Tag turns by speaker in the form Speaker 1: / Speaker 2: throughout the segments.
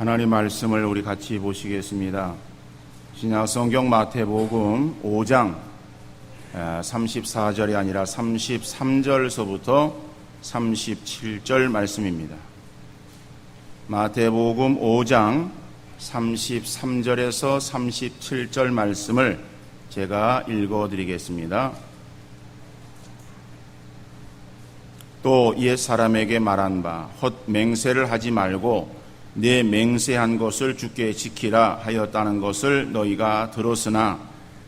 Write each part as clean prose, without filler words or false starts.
Speaker 1: 하나님 말씀을 우리 같이 보시겠습니다. 신약성경 마태복음 5장 34절이 아니라 33절서부터 37절 말씀입니다. 마태복음 5장 33절에서 37절 말씀을 제가 읽어드리겠습니다. 또 옛 사람에게 말한 바 헛 맹세를 하지 말고 내 맹세한 것을 주께 지키라 하였다는 것을 너희가 들었으나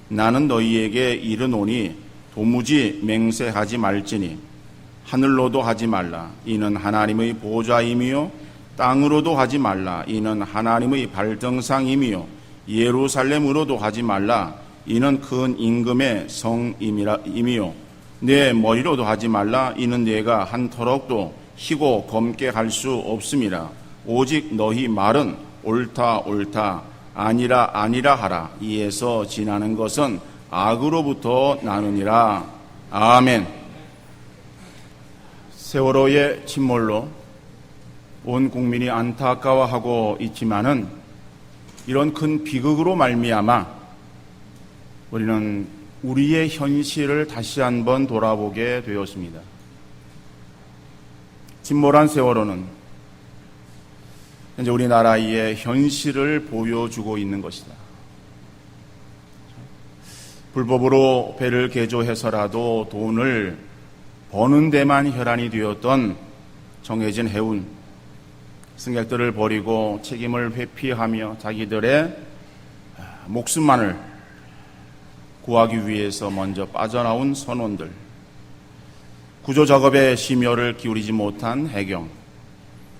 Speaker 1: 나는 너희에게 이르노니 도무지 맹세하지 말지니 하늘로도 하지 말라 이는 하나님의 보좌임이요 땅으로도 하지 말라 이는 하나님의 발등상임이요 예루살렘으로도 하지 말라 이는 큰 임금의 성임이요 내 머리로도 하지 말라 이는 내가 한 터럭도 희고 검게 할 수 없음이라. 오직 너희 말은 옳다 옳다 아니라 아니라 하라. 이에서 지나는 것은 악으로부터 나느니라. 아멘. 세월호의 침몰로 온 국민이 안타까워하고 있지만은 이런 큰 비극으로 말미암아 우리는 우리의 현실을 다시 한번 돌아보게 되었습니다. 침몰한 세월호는 현재 우리나라의 현실을 보여주고 있는 것이다. 불법으로 배를 개조해서라도 돈을 버는 데만 혈안이 되었던 정해진 해운 승객들을 버리고 책임을 회피하며 자기들의 목숨만을 구하기 위해서 먼저 빠져나온 선원들, 구조작업에 심혈을 기울이지 못한 해경,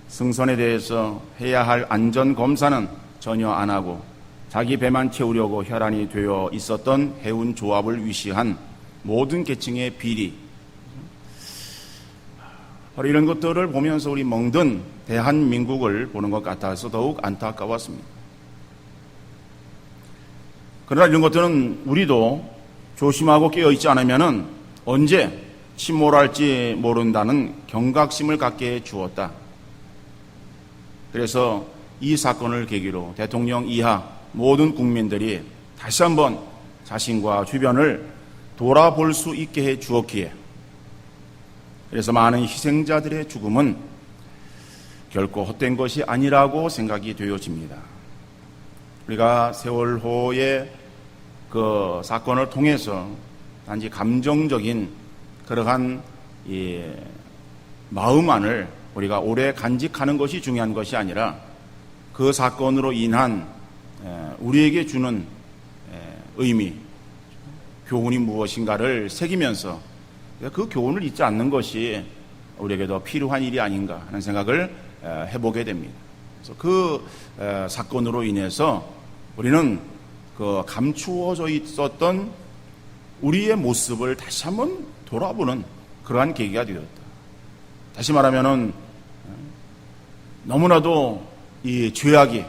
Speaker 1: 승선에 대해서 해야 할 안전검사는 전혀 안 하고 자기 배만 채우려고 혈안이 되어 있었던 해운 조합을 위시한 모든 계층의 비리, 바로 이런 것들을 보면서 우리 멍든 대한민국을 보는 것 같아서 더욱 안타까웠습니다. 그러나 이런 것들은 우리도 조심하고 깨어있지 않으면 언제 침몰할지 모른다는 경각심을 갖게 해 주었다. 그래서 이 사건을 계기로 대통령 이하 모든 국민들이 다시 한번 자신과 주변을 돌아볼 수 있게 해 주었기에, 그래서 많은 희생자들의 죽음은 결코 헛된 것이 아니라고 생각이 되어집니다. 우리가 세월호의 그 사건을 통해서 단지 감정적인 그러한 마음만을 우리가 오래 간직하는 것이 중요한 것이 아니라 그 사건으로 인한 우리에게 주는 의미, 교훈이 무엇인가를 새기면서 그 교훈을 잊지 않는 것이 우리에게 더 필요한 일이 아닌가 하는 생각을 해보게 됩니다. 그래서 그 사건으로 인해서 우리는 그 감추어져 있었던 우리의 모습을 다시 한번 돌아보는 그러한 계기가 되었다. 다시 말하면은 너무나도 이 죄악이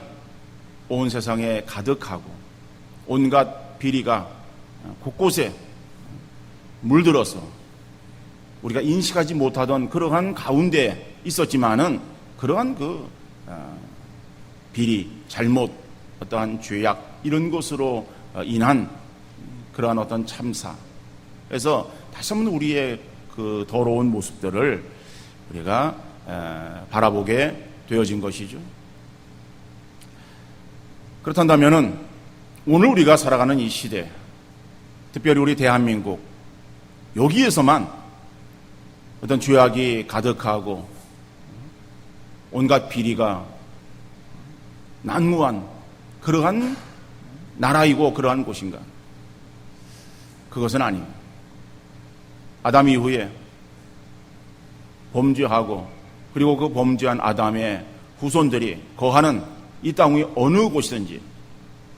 Speaker 1: 온 세상에 가득하고 온갖 비리가 곳곳에 물들어서 우리가 인식하지 못하던 그러한 가운데 있었지만은 그러한 그 비리, 잘못, 어떠한 죄악 이런 것으로 인한 그러한 어떤 참사. 그래서 다시 한번 우리의 그 더러운 모습들을 우리가 바라보게 되어진 것이죠. 그렇다면은 오늘 우리가 살아가는 이 시대, 특별히 우리 대한민국, 여기에서만 어떤 죄악이 가득하고 온갖 비리가 난무한 그러한 나라이고 그러한 곳인가? 그것은 아닙니다. 아담 이후에 범죄하고 그리고 그 범죄한 아담의 후손들이 거하는 이 땅의 어느 곳이든지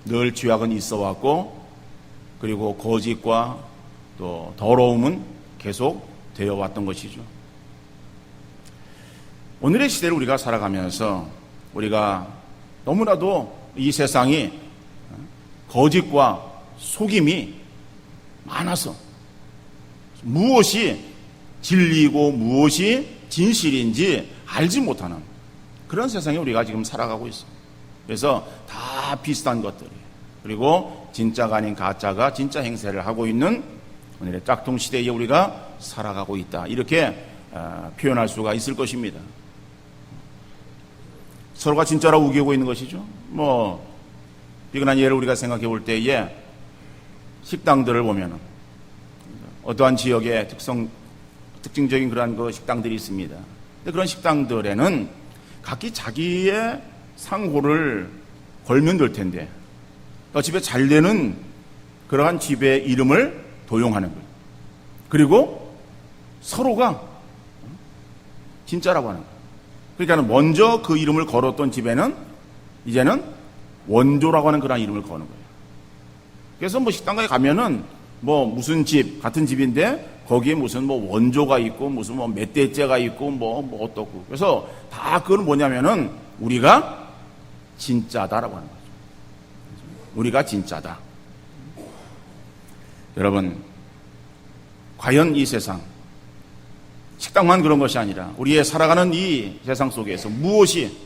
Speaker 1: 늘 죄악은 있어 왔고 그리고 거짓과 또 더러움은 계속 되어 왔던 것이죠. 오늘의 시대를 우리가 살아가면서 우리가 너무나도 이 세상이 거짓과 속임이 많아서 무엇이 진리이고 무엇이 진실인지 알지 못하는 그런 세상에 우리가 지금 살아가고 있습니다. 그래서 다 비슷한 것들이, 그리고 진짜가 아닌 가짜가 진짜 행세를 하고 있는 오늘의 짝퉁 시대에 우리가 살아가고 있다, 이렇게 표현할 수가 있을 것입니다. 서로가 진짜라고 우기고 있는 것이죠. 비근한 예를 우리가 생각해 볼 때에 식당들을 보면은 어떠한 지역의 특징적인 그러한 그 식당들이 있습니다. 근데 그런 식당들에는 각기 자기의 상호를 걸면 될 텐데, 그러니까 집에 잘 되는 그러한 집의 이름을 도용하는 거예요. 그리고 서로가 진짜라고 하는 거예요. 그러니까 먼저 그 이름을 걸었던 집에는 이제는 원조라고 하는 그런 이름을 거는 거예요. 그래서 식당가에 가면은 무슨 집, 같은 집인데 거기에 무슨 원조가 있고 무슨 몇 대째가 있고 어떻고. 그래서 다 그건 뭐냐면은 우리가 진짜다라고 하는 거죠. 우리가 진짜다. 여러분, 과연 이 세상, 식당만 그런 것이 아니라 우리의 살아가는 이 세상 속에서 무엇이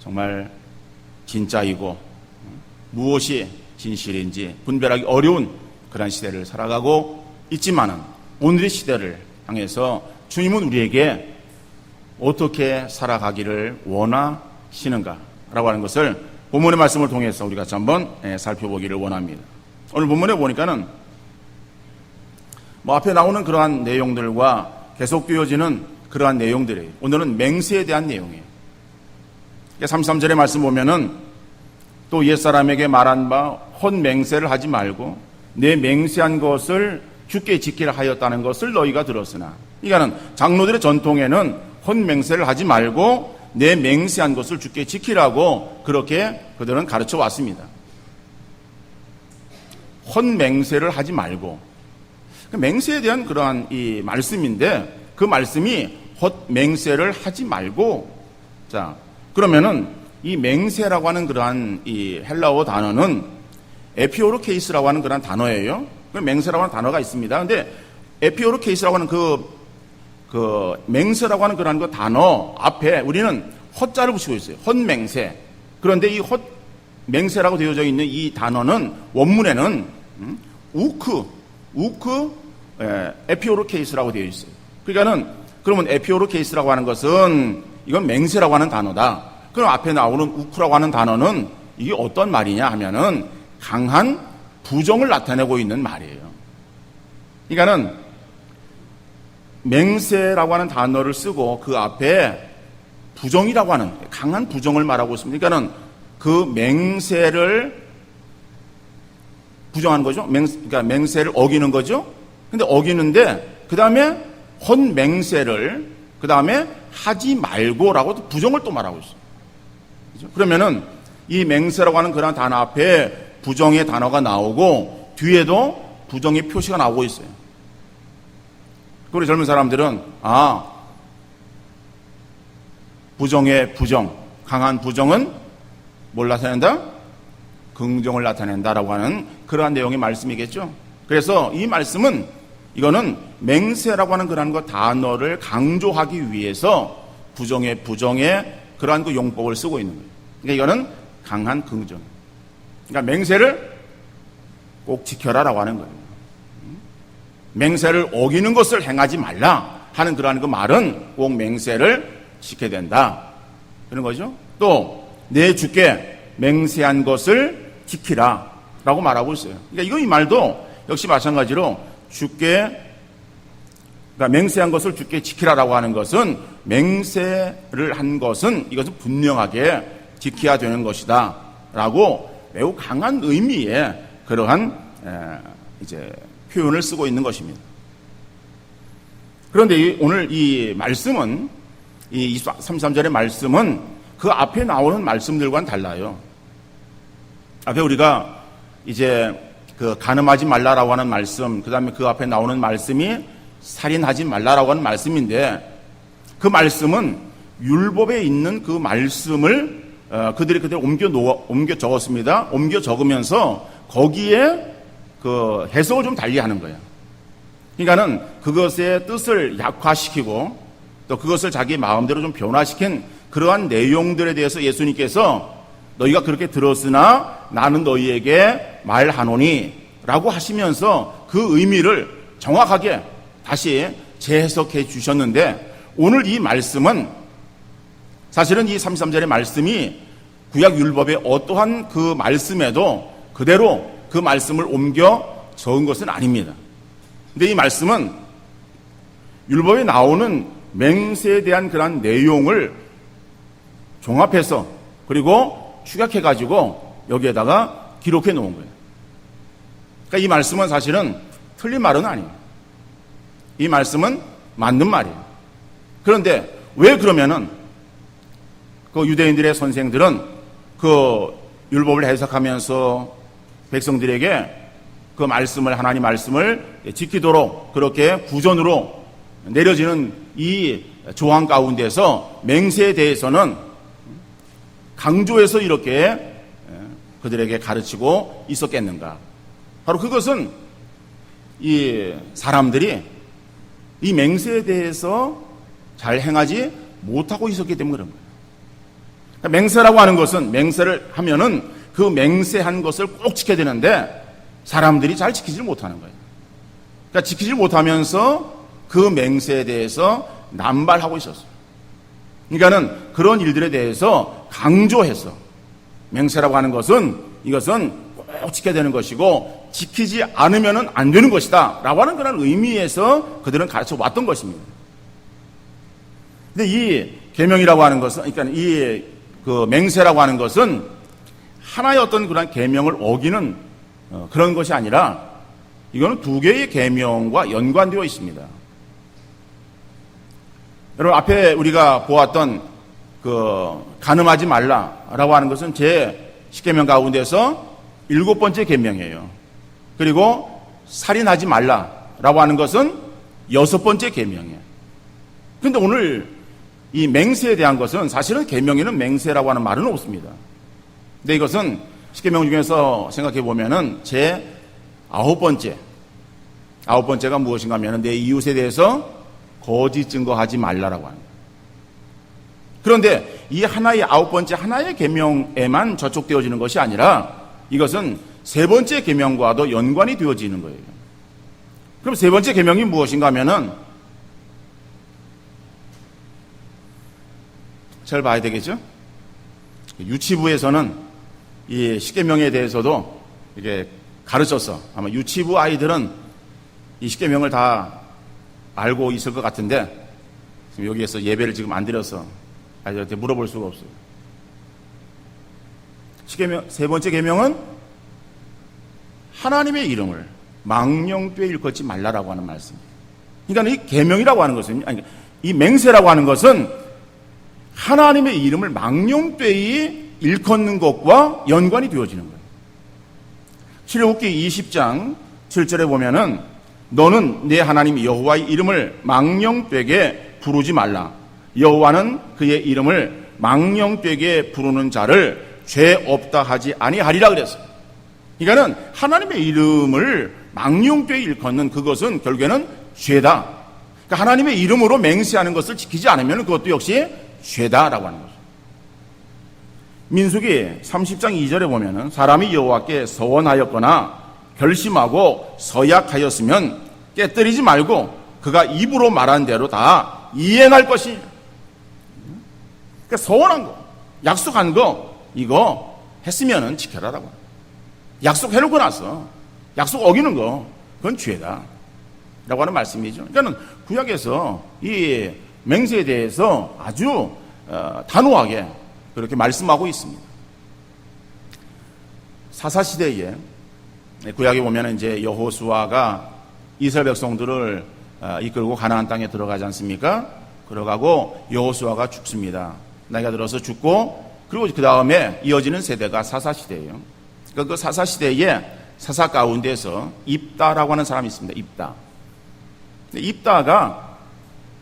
Speaker 1: 정말 진짜이고 무엇이 진실인지 분별하기 어려운 그런 시대를 살아가고 있지만은, 오늘의 시대를 향해서 주님은 우리에게 어떻게 살아가기를 원하시는가라고 하는 것을 본문의 말씀을 통해서 우리가 같이 한번 살펴보기를 원합니다. 오늘 본문에 보니까는 앞에 나오는 그러한 내용들과 계속되어지는 그러한 내용들이에요. 오늘은 맹세에 대한 내용이에요. 33절의 말씀 보면은 또 옛사람에게 말한 바 헛맹세를 하지 말고 내 맹세한 것을 주께 지키라 하였다는 것을 너희가 들었으나, 그러니까는 장로들의 전통에는 헛맹세를 하지 말고 내 맹세한 것을 주께 지키라고 그렇게 그들은 가르쳐 왔습니다. 헛맹세를 하지 말고, 맹세에 대한 그러한 이 말씀인데 그 말씀이 헛맹세를 하지 말고, 자, 그러면은 이 맹세라고 하는 그러한 이 헬라어 단어는 에피오르케이스라고 하는 그러한 단어예요. 맹세라고 하는 단어가 있습니다. 근데 에피오르케이스라고 하는 그 맹세라고 하는 그러한 그 단어 앞에 우리는 헛자를 붙이고 있어요. 헛맹세. 그런데 이 헛맹세라고 되어져 있는 이 단어는 원문에는 에피오르케이스라고 되어 있어요. 그러면 에피오르케이스라고 하는 것은 이건 맹세라고 하는 단어다. 그럼 앞에 나오는 우크라고 하는 단어는 이게 어떤 말이냐 하면은 강한 부정을 나타내고 있는 말이에요. 그러니까는 맹세라고 하는 단어를 쓰고 그 앞에 부정이라고 하는 강한 부정을 말하고 있습니다. 그러니까는 그 맹세를 부정하는 거죠. 그러니까 맹세를 어기는 거죠. 근데 어기는데 그 다음에 헛맹세를 그 다음에 하지 말고라고 부정을 또 말하고 있어요. 그렇죠? 그러면은 이 맹세라고 하는 그런 단어 앞에 부정의 단어가 나오고 뒤에도 부정의 표시가 나오고 있어요. 우리 젊은 사람들은 부정의 부정, 강한 부정은 뭘 나타낸다? 긍정을 나타낸다라고 하는 그러한 내용의 말씀이겠죠. 그래서 이 말씀은 이거는 맹세라고 하는 그러한 그 단어를 강조하기 위해서 부정의 그러한 그 용법을 쓰고 있는 거예요. 그러니까 이거는 강한 긍정. 그러니까 맹세를 꼭 지켜라라고 하는 거예요. 맹세를 어기는 것을 행하지 말라 하는 그러한 그 말은 꼭 맹세를 지켜야 된다. 그런 거죠. 또 내 주께 맹세한 것을 지키라 라고 말하고 있어요. 그러니까 이 말도 역시 마찬가지로 그러니까 맹세한 것을 주께 지키라라고 하는 것은 맹세를 한 것은 이것은 분명하게 지켜야 되는 것이다 라고 매우 강한 의미의 그러한 이제 표현을 쓰고 있는 것입니다. 그런데 오늘 이 말씀은 이 33절의 말씀은 그 앞에 나오는 말씀들과는 달라요. 앞에 우리가 이제 그 간음하지 말라라고 하는 말씀, 그 다음에 그 앞에 나오는 말씀이 살인하지 말라라고 하는 말씀인데 그 말씀은 율법에 있는 그 말씀을 그들이 그대로 옮겨 적었습니다. 옮겨 적으면서 거기에 그 해석을 좀 달리 하는 거예요. 그러니까는 그것의 뜻을 약화시키고 또 그것을 자기 마음대로 좀 변화시킨 그러한 내용들에 대해서 예수님께서 너희가 그렇게 들었으나 나는 너희에게 말하노니 라고 하시면서 그 의미를 정확하게 다시 재해석해 주셨는데, 오늘 이 말씀은 사실은 이 33절의 말씀이 구약 율법의 어떠한 그 말씀에도 그대로 그 말씀을 옮겨 적은 것은 아닙니다. 근데 이 말씀은 율법에 나오는 맹세에 대한 그런 내용을 종합해서 그리고 축약해 가지고 여기에다가 기록해 놓은 거예요. 그러니까 이 말씀은 사실은 틀린 말은 아니에요. 이 말씀은 맞는 말이에요. 그런데 왜 그러면은 그 유대인들의 선생들은 그 율법을 해석하면서 백성들에게 그 말씀을, 하나님 말씀을 지키도록 그렇게 구전으로 내려지는 이 조항 가운데서 맹세에 대해서는 강조해서 이렇게 그들에게 가르치고 있었겠는가? 바로 그것은 이 사람들이 이 맹세에 대해서 잘 행하지 못하고 있었기 때문에 그런 거예요. 그러니까 맹세라고 하는 것은, 맹세를 하면은 그 맹세한 것을 꼭 지켜야 되는데 사람들이 잘 지키질 못하는 거예요. 그러니까 지키질 못하면서 그 맹세에 대해서 남발하고 있었어요. 그러니까는 그런 일들에 대해서 강조해서 맹세라고 하는 것은 이것은 꼭 지켜야 되는 것이고 지키지 않으면은 안 되는 것이다 라고 하는 그런 의미에서 그들은 가르쳐 왔던 것입니다. 근데 이 계명이라고 하는 것은, 그러니까 이 그 맹세라고 하는 것은 하나의 어떤 그런 계명을 어기는 그런 것이 아니라 이거는 두 개의 계명과 연관되어 있습니다. 여러분, 앞에 우리가 보았던 그 간음하지 말라라고 하는 것은 제 10계명 가운데서 7번째 계명이에요. 그리고 살인하지 말라라고 하는 것은 6번째 계명이에요. 그런데 오늘 이 맹세에 대한 것은 사실은 계명에는 맹세라고 하는 말은 없습니다. 근데 이것은 10계명 중에서 생각해 보면은 제 9번째가 무엇인가 하면 내 이웃에 대해서 거짓 증거하지 말라라고 합니다. 그런데 이 하나의 9번째 하나의 계명에만 저촉되어지는 것이 아니라 이것은 3번째 계명과도 연관이 되어지는 거예요. 그럼 3번째 계명이 무엇인가 하면은 잘 봐야 되겠죠? 유치부에서는 이 10계명에 대해서도 이렇게 가르쳤어. 아마 유치부 아이들은 이 10계명을 다 알고 있을 것 같은데 지금 여기에서 예배를 지금 안 드려서 아이들한테 물어볼 수가 없어요. 10계명, 3번째 계명은 하나님의 이름을 망령되이 일컫지 말라라고 하는 말씀이에요. 그러니까 이 계명이라고 하는 것은, 아니, 이 맹세라고 하는 것은 하나님의 이름을 망령되이 일컫는 것과 연관이 되어지는 거예요. 출애굽기 20장 7절에 보면은 너는 내 하나님 여호와의 이름을 망령되게 부르지 말라. 여호와는 그의 이름을 망령되게 부르는 자를 죄 없다 하지 아니하리라 그랬어요. 그러니까는 하나님의 이름을 망령되이 일컫는 그것은 결국에는 죄다. 그러니까 하나님의 이름으로 맹세하는 것을 지키지 않으면 그것도 역시 죄다라고 하는 거죠. 민수기 30장 2절에 보면은 사람이 여호와께 서원하였거나 결심하고 서약하였으면 깨뜨리지 말고 그가 입으로 말한 대로 다 이행할 것이. 그러니까 서원한 거, 약속한 거 이거 했으면은 지켜라라고. 약속해놓고 나서 약속 어기는 거 그건 죄다 라고 하는 말씀이죠. 그러니까 구약에서 이 맹세에 대해서 아주 단호하게 그렇게 말씀하고 있습니다. 사사시대에 구약에 보면 이제 여호수아가 이스라엘 백성들을 이끌고 가나안 땅에 들어가지 않습니까? 들어가고 여호수아가 죽습니다. 나이가 들어서 죽고 그리고 그 다음에 이어지는 세대가 사사시대예요. 그 사사시대에 사사 가운데서 입다라고 하는 사람이 있습니다. 입다가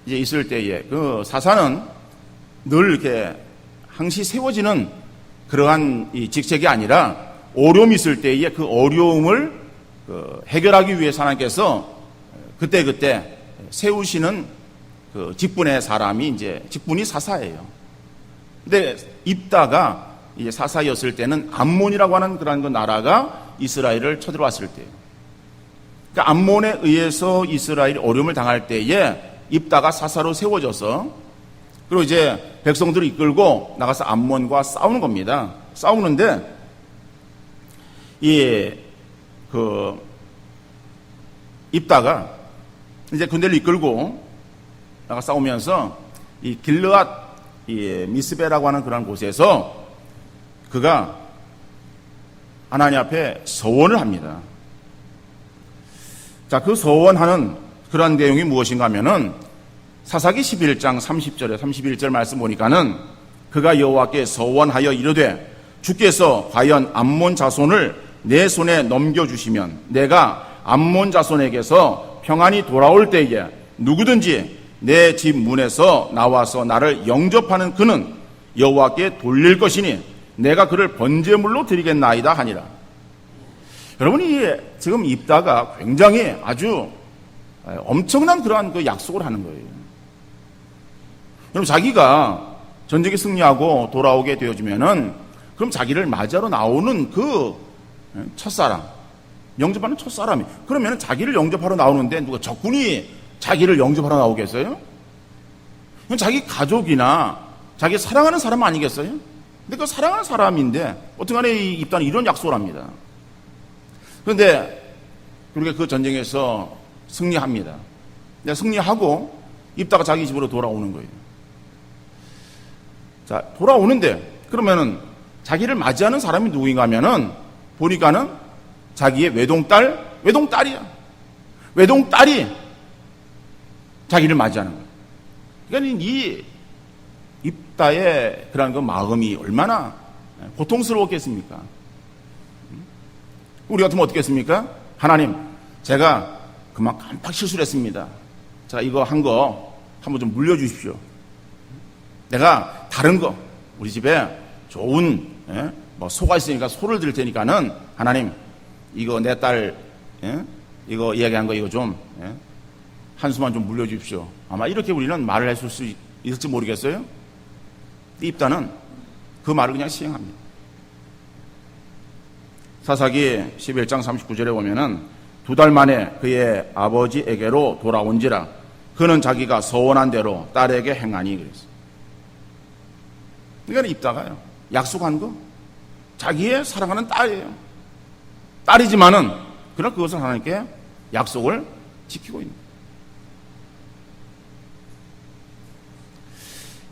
Speaker 1: 이제 있을 때에 그 사사는 늘 이렇게 항시 세워지는 그러한 이 직책이 아니라 어려움이 있을 때에 그 어려움을 해결하기 위해서 하나님께서 그때 세우시는 그 직분의 사람이 이제 직분이 사사예요. 근데 입다가 이제 사사였을 때는 암몬이라고 하는 그런 그 나라가 이스라엘을 쳐들어왔을 때예요. 그러니까 암몬에 의해서 이스라엘이 어려움을 당할 때에 입다가 사사로 세워져서 그리고 이제 백성들을 이끌고 나가서 암몬과 싸우는 겁니다. 싸우는데 입다가 이제 군대를 이끌고 나가 싸우면서 이 길르앗 미스베라고 하는 그런 곳에서 그가 하나님 앞에 서원을 합니다. 자, 그 서원하는 그런 내용이 무엇인가 하면은 사사기 11장 30절에 31절 말씀 보니까는 그가 여호와께 서원하여 이르되 주께서 과연 암몬 자손을 내 손에 넘겨주시면 내가 암몬 자손에게서 평안히 돌아올 때에 누구든지 내 집 문에서 나와서 나를 영접하는 그는 여호와께 돌릴 것이니 내가 그를 번제물로 드리겠나이다 하니라. 여러분이 지금 입다가 굉장히 아주 엄청난 그러한 그 약속을 하는 거예요. 그럼 자기가 전쟁에 승리하고 돌아오게 되어지면은 그럼 자기를 맞이하러 나오는 그 첫사람, 영접하는 첫사람이 그러면 자기를 영접하러 나오는데 누가 적군이 자기를 영접하러 나오겠어요? 그럼 자기 가족이나 자기 사랑하는 사람 아니겠어요? 근데 그 사랑하는 사람인데 어떻게간에 이 입단은 이런 약속을 합니다. 그런데 그렇게 그 전쟁에서 승리합니다. 근데 승리하고 입다가 자기 집으로 돌아오는 거예요. 자, 돌아오는데 그러면은 자기를 맞이하는 사람이 누구인가 하면은 보니까는 자기의 외동딸이야. 외동딸이 자기를 맞이하는 거예요. 그러니까 이 입다의 그런 그 마음이 얼마나 고통스러웠겠습니까? 우리 같으면 어떻겠습니까? 하나님, 제가 그만 깜빡 실수를 했습니다. 자, 이거 한 거 한번 좀 물려주십시오. 내가 다른 거 우리 집에 좋은 뭐 소가 있으니까 소를 드릴 테니까는 하나님 이거 내 딸 이거 이야기한 거 이거 좀 한 수만 좀 물려주십시오. 아마 이렇게 우리는 말을 했을 수 있을지 모르겠어요. 입다는 그 말을 그냥 시행합니다. 사사기 11장 39절에 보면은 2달 만에 그의 아버지에게로 돌아온지라 그는 자기가 서원한 대로 딸에게 행하니 그랬어요. 그러니까 입다가요 약속한 거 자기의 사랑하는 딸이에요. 딸이지만은 그러나 그것을 하나님께 약속을 지키고 있는 거예요.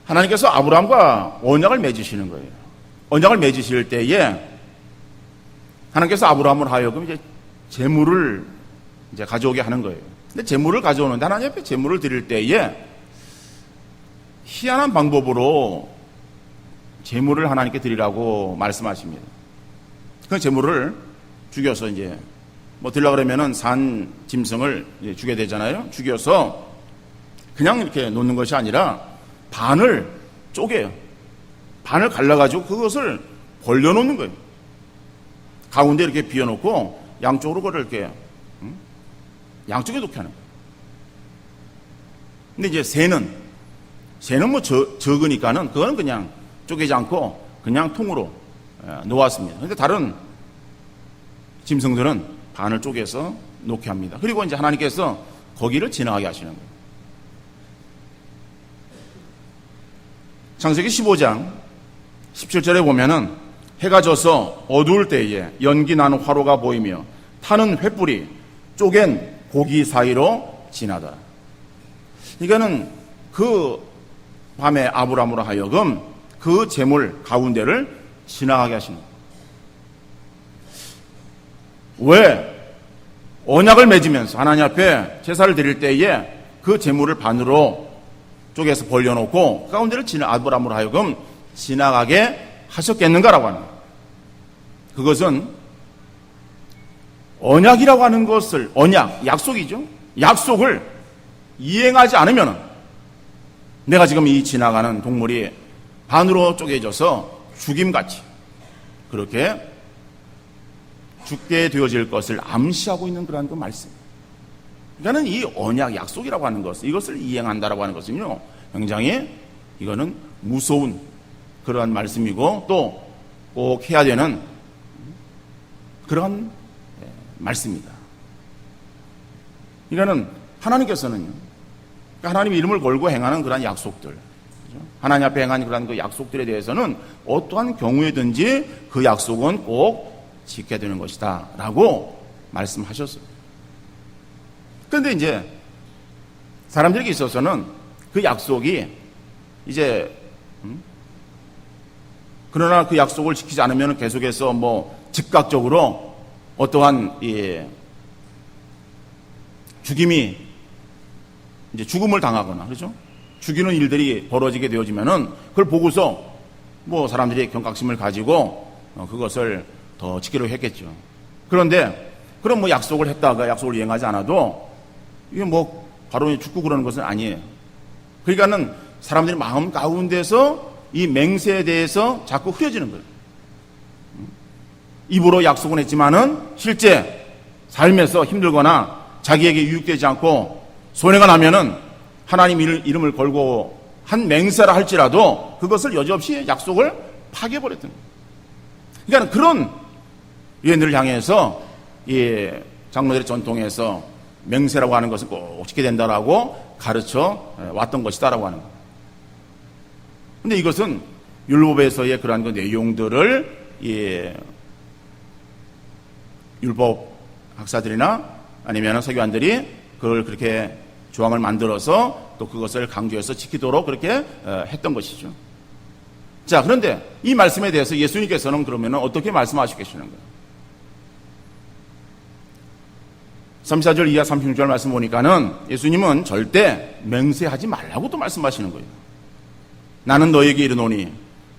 Speaker 1: 하나님께서 아브라함과 언약을 맺으시는 거예요. 언약을 맺으실 때에 하나님께서 아브라함을 하여금 이제 제물을 이제 가져오게 하는 거예요. 근데 제물을 가져오는데 하나님 앞에 제물을 드릴 때에 희한한 방법으로 제물을 하나님께 드리라고 말씀하십니다. 그 제물을 죽여서 이제 뭐 드리려고 그러면은 산 짐승을 주게 되잖아요. 죽여서 그냥 이렇게 놓는 것이 아니라 반을 쪼개요. 반을 갈라가지고 그것을 벌려놓는 거예요. 가운데 이렇게 비워놓고 양쪽으로 그걸 이렇게 양쪽에 놓게 하는 거예요. 근데 이제 새는 뭐 적으니까는 그거는 그냥 쪼개지 않고 그냥 통으로 놓았습니다. 그런데 다른 짐승들은 반을 쪼개서 놓게 합니다. 그리고 이제 하나님께서 거기를 지나가게 하시는 거예요. 창세기 15장 17절에 보면은 해가 져서 어두울 때에 연기 나는 화로가 보이며 타는 횃불이 쪼갠 고기 사이로 지나더라. 이거는 그 밤에 아브라함으로 하여금 그 제물 가운데를 지나가게 하시는 거예요. 왜? 언약을 맺으면서 하나님 앞에 제사를 드릴 때에 그 제물을 반으로 쪽에서 벌려놓고 가운데를 아브라함으로 하여금 지나가게 하셨겠는가라고 하는 거예요. 그것은 언약이라고 하는 것을 약속이죠. 약속을 이행하지 않으면 내가 지금 이 지나가는 동물이 반으로 쪼개져서 죽임같이 그렇게 죽게 되어질 것을 암시하고 있는 그러한 그 말씀. 그러니까는 이 언약 약속이라고 하는 것, 이것을 이행한다라고 하는 것은요, 굉장히 이거는 무서운 그러한 말씀이고 또 꼭 해야 되는 그런 말씀입니다. 이거는 하나님께서는요, 하나님의 이름을 걸고 행하는 그런 약속들, 하나님 앞에 행한 그런 그 약속들에 대해서는 어떠한 경우에든지 그 약속은 꼭 지켜야 되는 것이다 라고 말씀하셨어요. 그런데 이제 사람들에게 있어서는 그 약속이 이제 그러나 그 약속을 지키지 않으면 계속해서 뭐 즉각적으로 어떠한 죽임이 이제 죽음을 당하거나, 그렇죠? 죽이는 일들이 벌어지게 되어지면은 그걸 보고서 뭐 사람들이 경각심을 가지고 그것을 더 지키려고 했겠죠. 그런데 그럼 뭐 약속을 했다가 약속을 이행하지 않아도 이게 뭐 바로 죽고 그러는 것은 아니에요. 그러니까는 사람들이 마음 가운데서 이 맹세에 대해서 자꾸 흐려지는 거예요. 입으로 약속은 했지만은 실제 삶에서 힘들거나 자기에게 유익되지 않고 손해가 나면은 하나님 이름을 걸고 한 맹세라 할지라도 그것을 여지없이 약속을 파괴해버렸던 거예요. 그러니까 그런 유엔들을 향해서 이 장로들의 전통에서 맹세라고 하는 것은 꼭 지켜야 된다라고 가르쳐 왔던 것이다라고 하는 거예요. 근데 이것은 율법에서의 그러한 그 내용들을 율법 학사들이나 아니면 서기관들이 그걸 그렇게 조항을 만들어서 또 그것을 강조해서 지키도록 그렇게 했던 것이죠. 자, 그런데 이 말씀에 대해서 예수님께서는 그러면 어떻게 말씀하시고 계시는 거예요? 34절 이하 36절 말씀 보니까는 예수님은 절대 맹세하지 말라고 또 말씀하시는 거예요. 나는 너에게 이르노니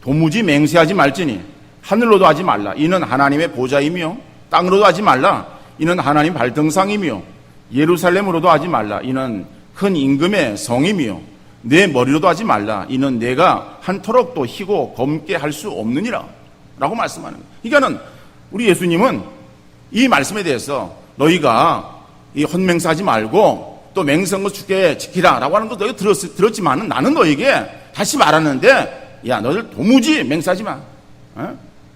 Speaker 1: 도무지 맹세하지 말지니 하늘로도 하지 말라. 이는 하나님의 보좌이며 땅으로도 하지 말라. 이는 하나님 발등상이며 예루살렘으로도 하지 말라. 이는 큰 임금의 성이며 내 머리로도 하지 말라. 이는 내가 한터럭 도 희고 검게 할 수 없느니라 라고 말씀하는 거예요. 그러니까는 우리 예수님은 이 말씀에 대해서 너희가 이 헛맹세하지 말고 또 맹세한 것 주께 지키라 라고 하는 거 너희가 들었지만은 나는 너에게 다시 말하는데 야, 너희들 도무지 맹세하지 마.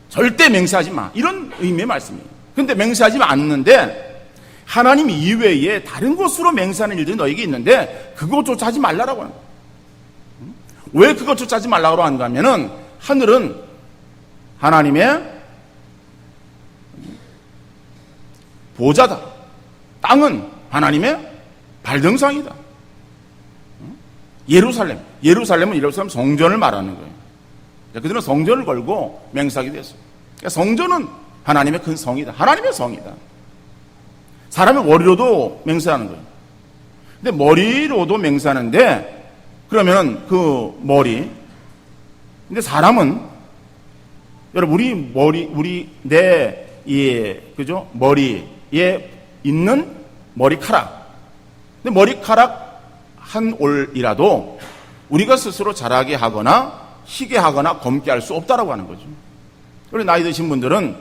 Speaker 1: 절대 맹세하지 마. 이런 의미의 말씀이에요. 근데 맹세하지 않는데 하나님 이외에 다른 것으로 맹세하는 일들이 너에게 있는데 그것조차 하지 말라라고 하는 거예요. 왜 그것조차 하지 말라고 하는가 하면은 하늘은 하나님의 보좌다. 땅은 하나님의 발등상이다. 예루살렘은 예루살렘 성전을 말하는 거예요. 그들은 성전을 걸고 맹세하게 됐어요. 그러니까 성전은 하나님의 큰 성이다. 하나님의 성이다. 사람의 머리로도 맹세하는 거예요. 근데 머리로도 맹세하는데 그러면은 그 머리. 근데 사람은 여러분 그죠? 머리에 있는 머리카락. 근데 머리카락 한 올이라도 우리가 스스로 자라게 하거나 희게 하거나 검게 할 수 없다라고 하는 거죠. 우리 나이 드신 분들은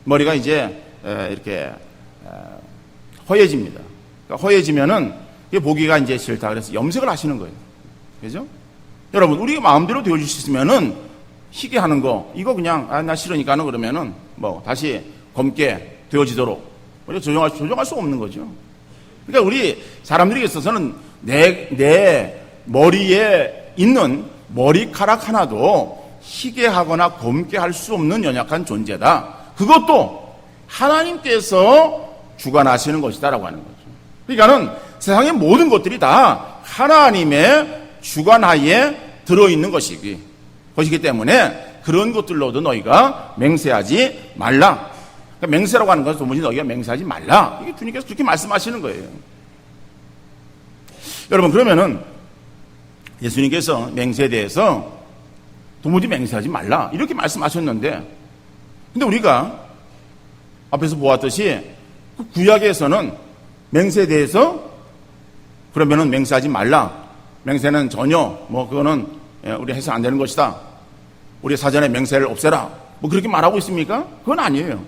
Speaker 1: 머리가 이제 이렇게 허해집니다. 그러니까 허해지면은 보기가 이제 싫다. 그래서 염색을 하시는 거예요. 그죠? 여러분, 우리가 마음대로 되어줄 수 있으면은 희게 하는 거, 이거 그냥, 나 싫으니까는 그러면은 뭐 다시 검게 되어지도록 우리가 조정할 수 없는 거죠. 그러니까 우리 사람들에게 있어서는 내 머리에 있는 머리카락 하나도 희게 하거나 검게 할 수 없는 연약한 존재다. 그것도 하나님께서 주관하시는 것이다라고 하는 거죠. 그러니까는 세상의 모든 것들이 다 하나님의 주관하에 들어있는 것이기 때문에 그런 것들로도 너희가 맹세하지 말라. 그러니까 맹세라고 하는 것은 도무지 너희가 맹세하지 말라. 이게 주님께서 그렇게 말씀하시는 거예요. 여러분, 그러면은 예수님께서 맹세에 대해서 도무지 맹세하지 말라 이렇게 말씀하셨는데, 근데 우리가 앞에서 보았듯이 그 구약에서는 맹세에 대해서 그러면은 맹세하지 말라. 맹세는 전혀 그거는 우리 해서 안 되는 것이다. 우리 사전에 맹세를 없애라. 그렇게 말하고 있습니까? 그건 아니에요.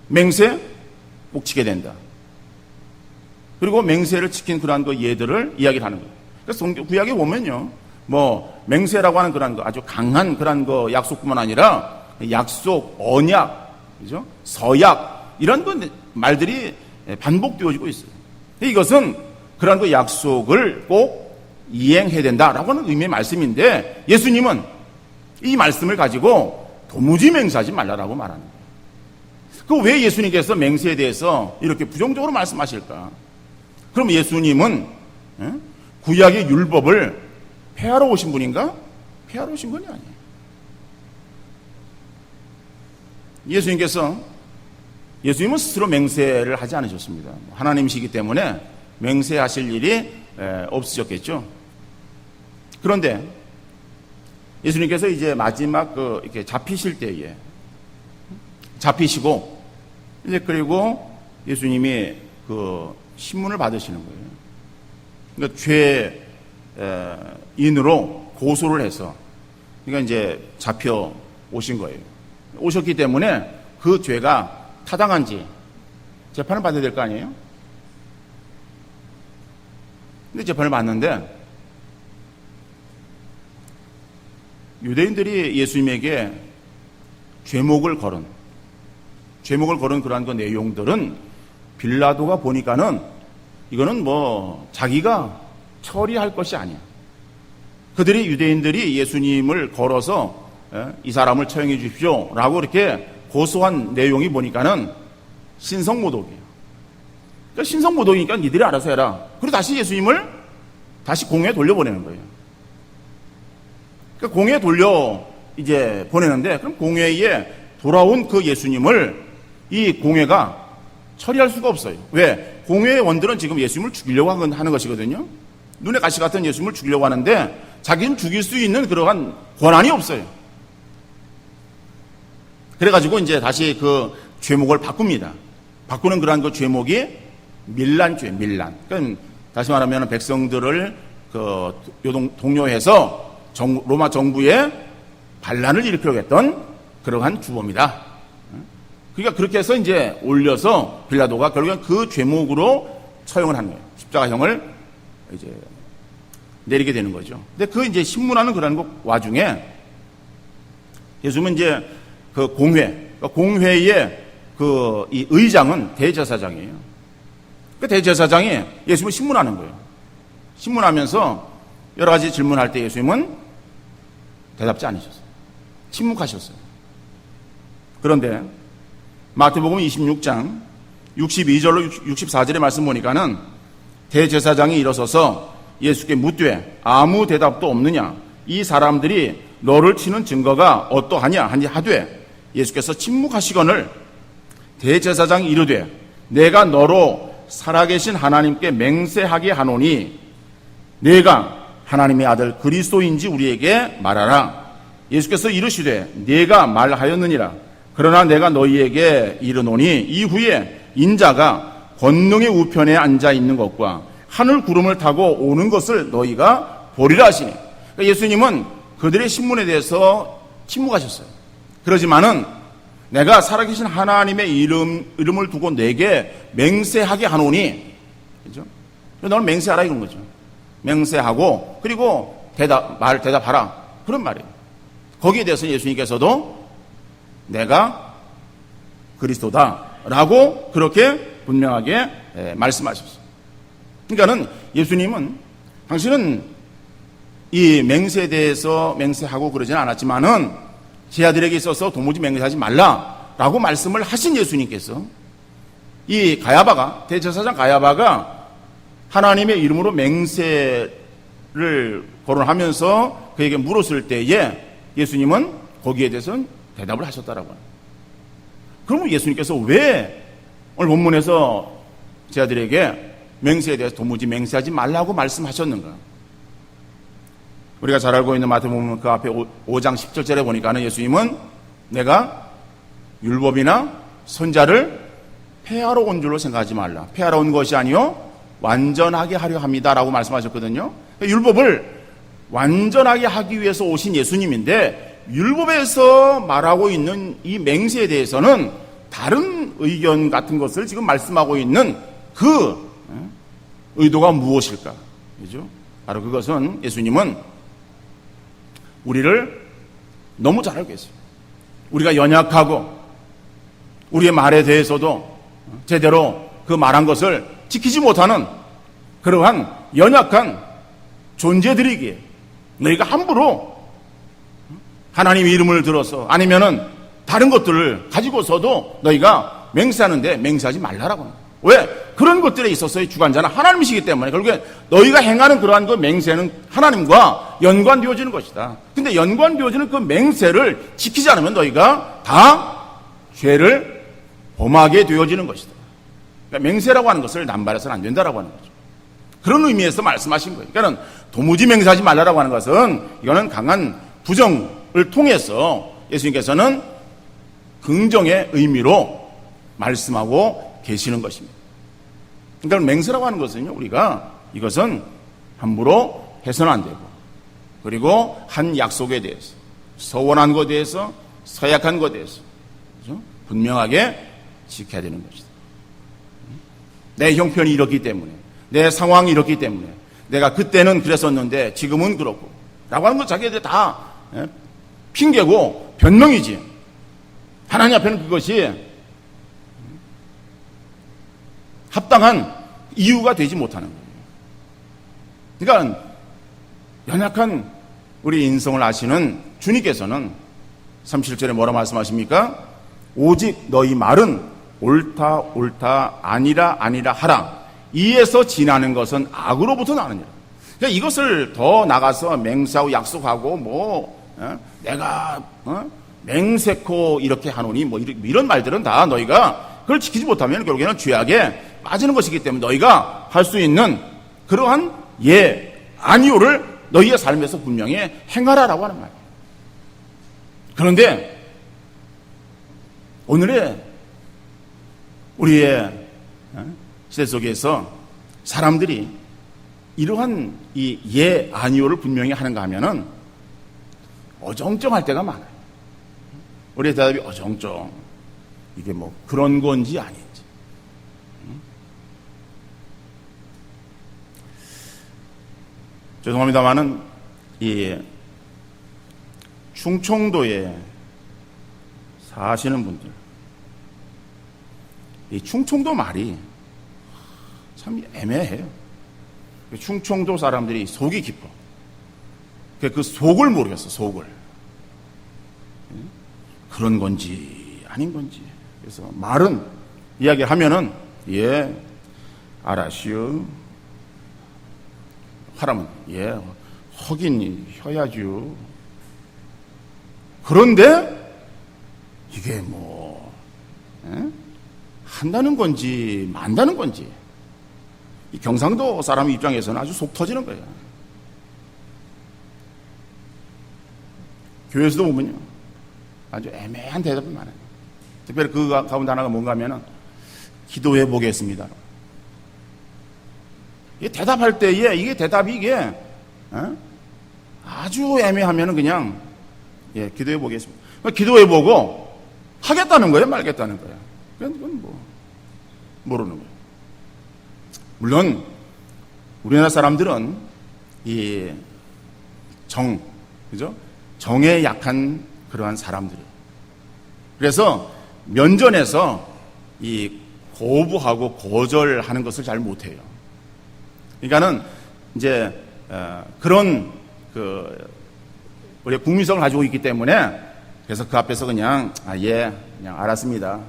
Speaker 1: 맹세 꼭 지켜야 된다. 그리고 맹세를 지킨 그러한 그 예들을 이야기를 하는 거예요. 그래서 구약에 보면요, 맹세라고 하는 그런 거 아주 강한 그런 거 약속뿐만 아니라 약속, 언약, 그죠? 서약 이런 말들이 반복되어지고 있어요. 이것은 그런 그 약속을 꼭 이행해야 된다라고 하는 의미의 말씀인데 예수님은 이 말씀을 가지고 도무지 맹세하지 말라라고 말하는 거예요. 그 왜 예수님께서 맹세에 대해서 이렇게 부정적으로 말씀하실까? 그럼 예수님은 구약의 율법을 폐하러 오신 분인가? 폐하러 오신 분이 아니에요. 예수님은 스스로 맹세를 하지 않으셨습니다. 하나님이시기 때문에 맹세하실 일이 없으셨겠죠. 그런데 예수님께서 이제 마지막 이렇게 잡히실 때에 잡히시고 이제 그리고 예수님이 그 신문을 받으시는 거예요. 그러니까 죄인으로 고소를 해서 그러니까 이제 잡혀 오신 거예요. 오셨기 때문에 그 죄가 타당한지 재판을 받아야 될 거 아니에요? 근데 재판을 받는데 유대인들이 예수님에게 죄목을 걸은 그러한 그 내용들은 빌라도가 보니까는 이거는 뭐 자기가 처리할 것이 아니야. 유대인들이 예수님을 걸어서 이 사람을 처형해 주십시오 라고 이렇게 고소한 내용이 보니까는 신성모독이에요. 그러니까 신성모독이니까 니들이 알아서 해라. 그리고 다시 예수님을 다시 공회에 돌려보내는 거예요. 그러니까 공회에 이제 보내는데 그럼 공회에 돌아온 그 예수님을 이 공회가 처리할 수가 없어요. 왜? 공회의 원들은 지금 예수님을 죽이려고 하는 것이거든요. 눈에 가시 같은 예수님을 죽이려고 하는데 자기는 죽일 수 있는 그러한 권한이 없어요. 그래가지고 이제 다시 그 죄목을 바꿉니다. 바꾸는 그러한 그 죄목이 밀란죄, 밀란. 그러니까 다시 말하면 백성들을 동요해서 로마 정부에 반란을 일으키려고 했던 그러한 주범이다. 그러니까 그렇게 해서 이제 올려서 빌라도가 결국엔 그 죄목으로 처형을 한 거예요. 십자가형을 이제 내리게 되는 거죠. 근데 그 이제 신문하는 그런 와중에 예수님은 이제 그 공회의 이 의장은 대제사장이에요. 그 대제사장이 예수님을 신문하는 거예요. 신문하면서 여러 가지 질문할 때 예수님은 대답지 않으셨어요. 침묵하셨어요. 그런데 마태복음 26장 62절로 64절의 말씀 보니까는 대제사장이 일어서서 예수께 묻되 아무 대답도 없느냐? 이 사람들이 너를 치는 증거가 어떠하냐? 하니 하되 예수께서 침묵하시거늘 대제사장이 이르되 내가 너로 살아계신 하나님께 맹세하게 하노니 내가 하나님의 아들 그리스도인지 우리에게 말하라. 예수께서 이르시되 네가 말하였느니라. 그러나 내가 너희에게 이르노니 이후에 인자가 권능의 우편에 앉아 있는 것과 하늘 구름을 타고 오는 것을 너희가 보리라 하시니. 그러니까 예수님은 그들의 신문에 대해서 침묵하셨어요. 그러지만은 내가 살아계신 하나님의 이름을 두고 내게 맹세하게 하노니, 그죠? 너는 맹세하라 이런 거죠. 맹세하고 그리고 대답하라 그런 말이에요. 거기에 대해서 예수님께서도 내가 그리스도다라고 그렇게 분명하게 말씀하셨어요. 그러니까는 예수님은 당신은 이 맹세에 대해서 맹세하고 그러지는 않았지만은 제 아들에게 있어서 도무지 맹세하지 말라라고 말씀을 하신 예수님께서 이 가야바가 대제사장 가야바가 하나님의 이름으로 맹세를 거론하면서 그에게 물었을 때에 예수님은 거기에 대해서는 대답을 하셨다라고 합니다. 그러면 예수님께서 왜 오늘 본문에서 제 아들에게 맹세에 대해서 도무지 맹세하지 말라고 말씀하셨는가? 우리가 잘 알고 있는 마태복음 그 앞에 5장 10절에 보니까는 예수님은 내가 율법이나 선자를 폐하러 온 줄로 생각하지 말라. 폐하러 온 것이 아니요 완전하게 하려 합니다라고 말씀하셨거든요. 율법을 완전하게 하기 위해서 오신 예수님인데 율법에서 말하고 있는 이 맹세에 대해서는 다른 의견 같은 것을 지금 말씀하고 있는 그 의도가 무엇일까? 그죠? 바로 그것은 예수님은 우리를 너무 잘 알고 계세요. 우리가 연약하고 우리의 말에 대해서도 제대로 그 말한 것을 지키지 못하는 그러한 연약한 존재들이기에 너희가 함부로 하나님의 이름을 들어서 아니면은 다른 것들을 가지고서도 너희가 맹세하는데 맹세하지 말라라고 합니다. 왜? 그런 것들에 있어서의 주관자는 하나님이시기 때문에 결국에 너희가 행하는 그러한 그 맹세는 하나님과 연관되어지는 것이다. 근데 연관되어지는 그 맹세를 지키지 않으면 너희가 다 죄를 범하게 되어지는 것이다. 그러니까 맹세라고 하는 것을 남발해서는 안 된다라고 하는 거죠. 그런 의미에서 말씀하신 거예요. 그러니까 도무지 맹세하지 말라라고 하는 것은 이거는 강한 부정을 통해서 예수님께서는 긍정의 의미로 말씀하고 계시는 것입니다. 그러니까 맹세라고 하는 것은요, 우리가 이것은 함부로 해서는 안 되고, 그리고 한 약속에 대해서, 서원한 것에 대해서, 서약한 것에 대해서, 그렇죠? 분명하게 지켜야 되는 것이다. 내 형편이 이렇기 때문에, 내 상황이 이렇기 때문에, 내가 그때는 그랬었는데 지금은 그렇고, 라고 하는 것 자기들 다 핑계고 변명이지. 하나님 앞에는 그것이 합당한 이유가 되지 못하는 거예요. 그러니까 연약한 우리 인성을 아시는 주님께서는 37절에 뭐라 말씀하십니까? 오직 너희 말은 옳다 옳다 아니라 아니라 하라. 이에서 지나는 것은 악으로부터 나느니라. 그러니까 이것을 더 나가서 맹세하고 약속하고 내가 맹세코 이렇게 하노니 이런 말들은 다 너희가 그걸 지키지 못하면 결국에는 죄악에 빠지는 것이기 때문에 너희가 할 수 있는 그러한 아니오를 너희의 삶에서 분명히 행하라라고 하는 말이에요. 그런데 오늘의 우리의 시대 속에서 사람들이 이러한 이 아니오를 분명히 하는가 하면은 어정쩡할 때가 많아요. 우리의 대답이 어정쩡. 이게 그런 건지 아닌지. 죄송합니다만은 이 충청도에 사시는 분들, 이 충청도 말이 참 애매해요. 충청도 사람들이 속이 깊어. 그 속을 모르겠어, 속을. 그런 건지 아닌 건지. 그래서 말은 이야기하면은 알았슈. 하라면 하긴 해야죠. 그런데 이게 한다는 건지 만다는 건지 이 경상도 사람 입장에서는 아주 속 터지는 거예요. 교회에서도 보면요, 아주 애매한 대답이 많아요. 특별히 그 가운데 하나가 뭔가 하면은 기도해 보겠습니다. 대답할 때에 이게 대답이 아주 애매하면은 그냥 기도해 보겠습니다. 기도해 보고 하겠다는 거예요, 말겠다는 거예요. 그건 모르는 거예요. 물론 우리나라 사람들은 그죠? 정에 약한 그러한 사람들이에요. 그래서 면전에서 거부하고 거절하는 것을 잘 못해요. 그러니까는 이제 그런 우리 국민성을 가지고 있기 때문에 그래서 그 앞에서 그냥 그냥 알았습니다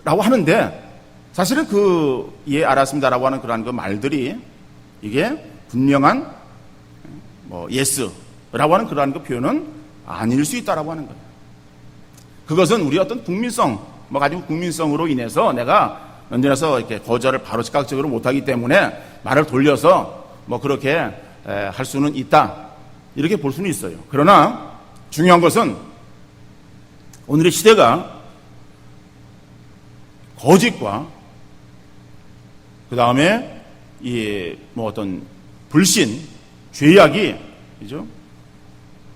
Speaker 1: 라고 하는데 사실은 알았습니다라고 하는 그러한 그 말들이 이게 분명한 예스라고 하는 그러한 그 표현은 아닐 수 있다라고 하는 거예요. 그것은 우리 어떤 국민성 가지고 국민성으로 인해서 내가 면전에서 이렇게 거절을 바로 즉각적으로 못하기 때문에 말을 돌려서 그렇게 할 수는 있다, 이렇게 볼 수는 있어요. 그러나 중요한 것은 오늘의 시대가 거짓과 그 다음에 어떤 불신, 죄악이 그죠?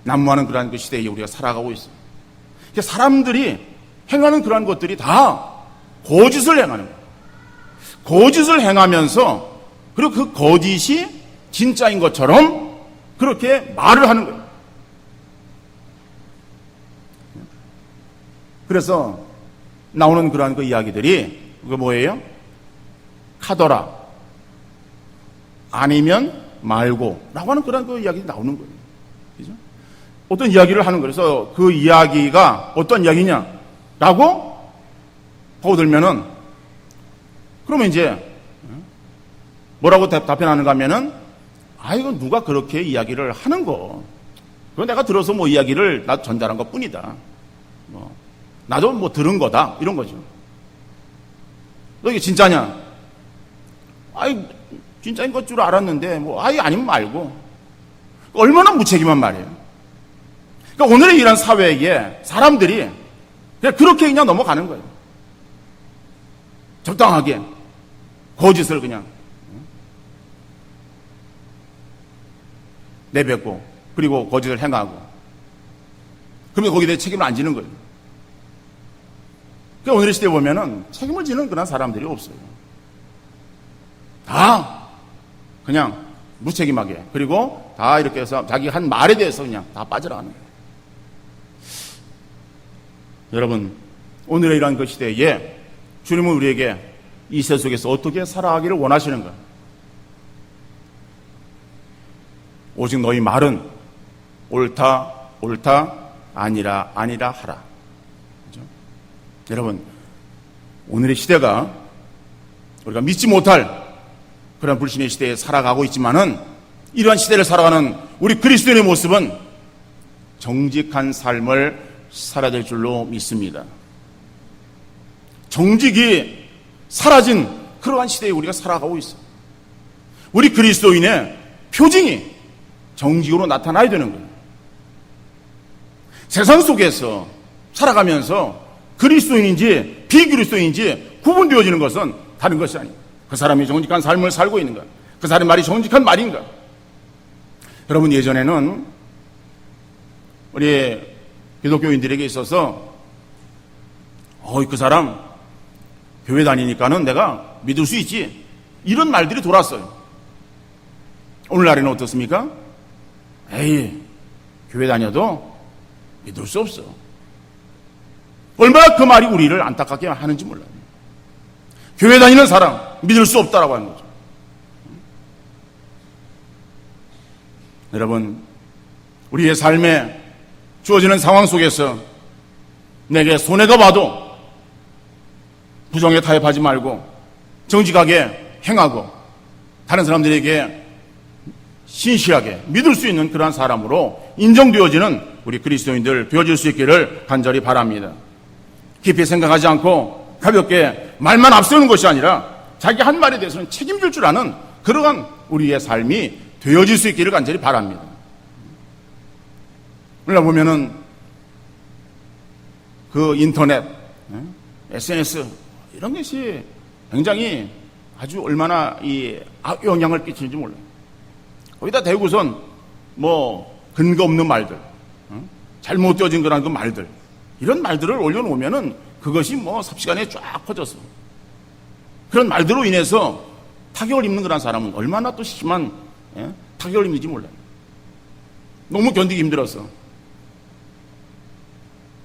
Speaker 1: 난무하는 그러한 그 시대에 우리가 살아가고 있어요. 그러니까 사람들이 행하는 그러한 것들이 다 거짓을 행하는 거예요. 거짓을 행하면서 그리고 그 거짓이 진짜인 것처럼 그렇게 말을 하는 거예요. 그래서 나오는 그러한 그 이야기들이 그거 뭐예요? 카더라 아니면 말고 라고 하는 그런 그 이야기가 나오는 거예요. 그죠? 어떤 이야기를 하는 거예요. 그래서 그 이야기가 어떤 이야기냐 라고 파고들면은 그러면 이제 뭐라고 답변하는가 하면은 이건 누가 그렇게 이야기를 하는 거. 그건 내가 들어서 뭐 이야기를 나도 전달한 것 뿐이다. 나도 뭐 들은 거다. 이런 거죠. 너 이게 진짜냐? 진짜인 것 줄 알았는데, 아니면 말고. 얼마나 무책임한 말이에요. 그러니까 오늘의 이런 사회에 사람들이 그냥 그렇게 그냥 넘어가는 거예요. 적당하게. 거짓을 그냥 내뱉고, 그리고 거짓을 행하고. 그러면 거기에 대해 책임을 안 지는 거예요. 그러니까 오늘의 시대에 보면은 책임을 지는 그런 사람들이 없어요. 다 그냥 무책임하게, 그리고 다 이렇게 해서 자기 한 말에 대해서 그냥 다 빠져나가는 거예요. 여러분, 오늘의 이러한 그 시대에 주님은 우리에게 이 세상 속에서 어떻게 살아가기를 원하시는가? 오직 너희 말은 옳다 아니라 하라. 그렇죠? 여러분, 오늘의 시대가 우리가 믿지 못할 그런 불신의 시대에 살아가고 있지만은 이러한 시대를 살아가는 우리 그리스도인의 모습은 정직한 삶을 살아야 될 줄로 믿습니다. 정직이 사라진 그러한 시대에 우리가 살아가고 있어요. 우리 그리스도인의 표징이 정직으로 나타나야 되는 거예요. 세상 속에서 살아가면서 그리스도인인지 비그리스도인인지 구분되어지는 것은 다른 것이 아니에요. 그 사람이 정직한 삶을 살고 있는가? 그 사람의 말이 정직한 말인가? 여러분, 예전에는 우리 기독교인들에게 있어서 그 사람 교회 다니니까는 내가 믿을 수 있지, 이런 말들이 돌았어요. 오늘날에는 어떻습니까? 교회 다녀도 믿을 수 없어. 얼마나 그 말이 우리를 안타깝게 하는지 몰라요. 교회 다니는 사람 믿을 수 없다라고 하는 거죠. 여러분, 우리의 삶에 주어지는 상황 속에서 내게 손해가 와도 부정에 타협하지 말고 정직하게 행하고 다른 사람들에게 신실하게 믿을 수 있는 그러한 사람으로 인정되어지는 우리 그리스도인들 되어질 수 있기를 간절히 바랍니다. 깊이 생각하지 않고 가볍게 말만 앞세우는 것이 아니라 자기 한 말에 대해서는 책임질 줄 아는 그러한 우리의 삶이 되어질 수 있기를 간절히 바랍니다. 우리가 보면은 그 인터넷, SNS 이런 것이 굉장히 아주 얼마나 이 악영향을 끼치는지 몰라요. 거기다 대고선 근거 없는 말들, 잘못되어진 그런 그 말들, 이런 말들을 올려놓으면은 그것이 삽시간에 쫙 퍼져서 그런 말들로 인해서 타격을 입는 그런 사람은 얼마나 또 심한 타격을 입는지 몰라요. 너무 견디기 힘들어서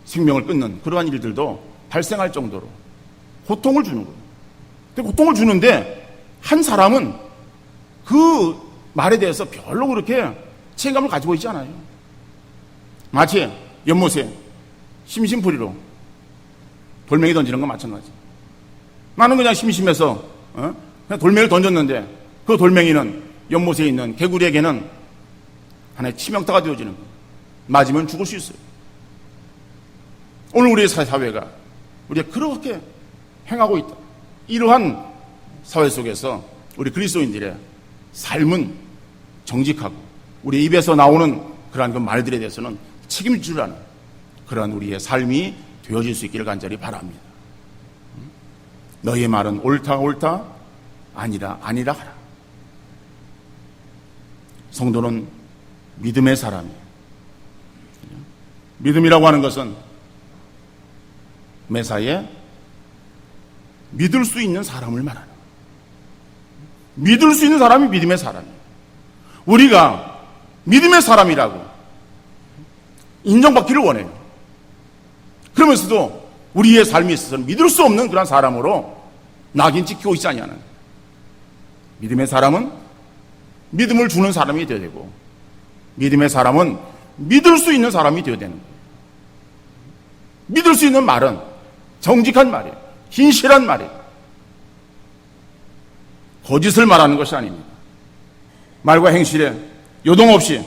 Speaker 1: 생명을 끊는 그러한 일들도 발생할 정도로 고통을 주는 거예요. 근데 고통을 주는데 한 사람은 그 말에 대해서 별로 그렇게 책임감을 가지고 있지 않아요. 마치 연못에 심심풀이로 돌멩이 던지는 건 마찬가지. 나는 그냥 심심해서 그냥 돌멩이를 던졌는데 그 돌멩이는 연못에 있는 개구리에게는 하나의 치명타가 되어지는 거예요. 맞으면 죽을 수 있어요. 오늘 우리의 사회가 우리가 그렇게 행하고 있다. 이러한 사회 속에서 우리 그리스도인들의 삶은 정직하고 우리 입에서 나오는 그러한 그 말들에 대해서는 책임질 줄 아는 그러한 우리의 삶이 되어질 수 있기를 간절히 바랍니다. 너희의 말은 옳다 아니라 하라. 성도는 믿음의 사람이에요. 믿음이라고 하는 것은 매사에 믿을 수 있는 사람을 말하는 거예요. 믿을 수 있는 사람이 믿음의 사람이에요. 우리가 믿음의 사람이라고 인정받기를 원해요. 그러면서도 우리의 삶에 있어서는 믿을 수 없는 그런 사람으로 낙인 찍히고 있지 않냐는. 믿음의 사람은 믿음을 주는 사람이 되어야 되고, 믿음의 사람은 믿을 수 있는 사람이 되어야 되는 거예요. 믿을 수 있는 말은 정직한 말이에요. 신실한 말이에요. 거짓을 말하는 것이 아닙니다. 말과 행실에 요동 없이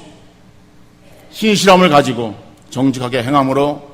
Speaker 1: 신실함을 가지고 정직하게 행함으로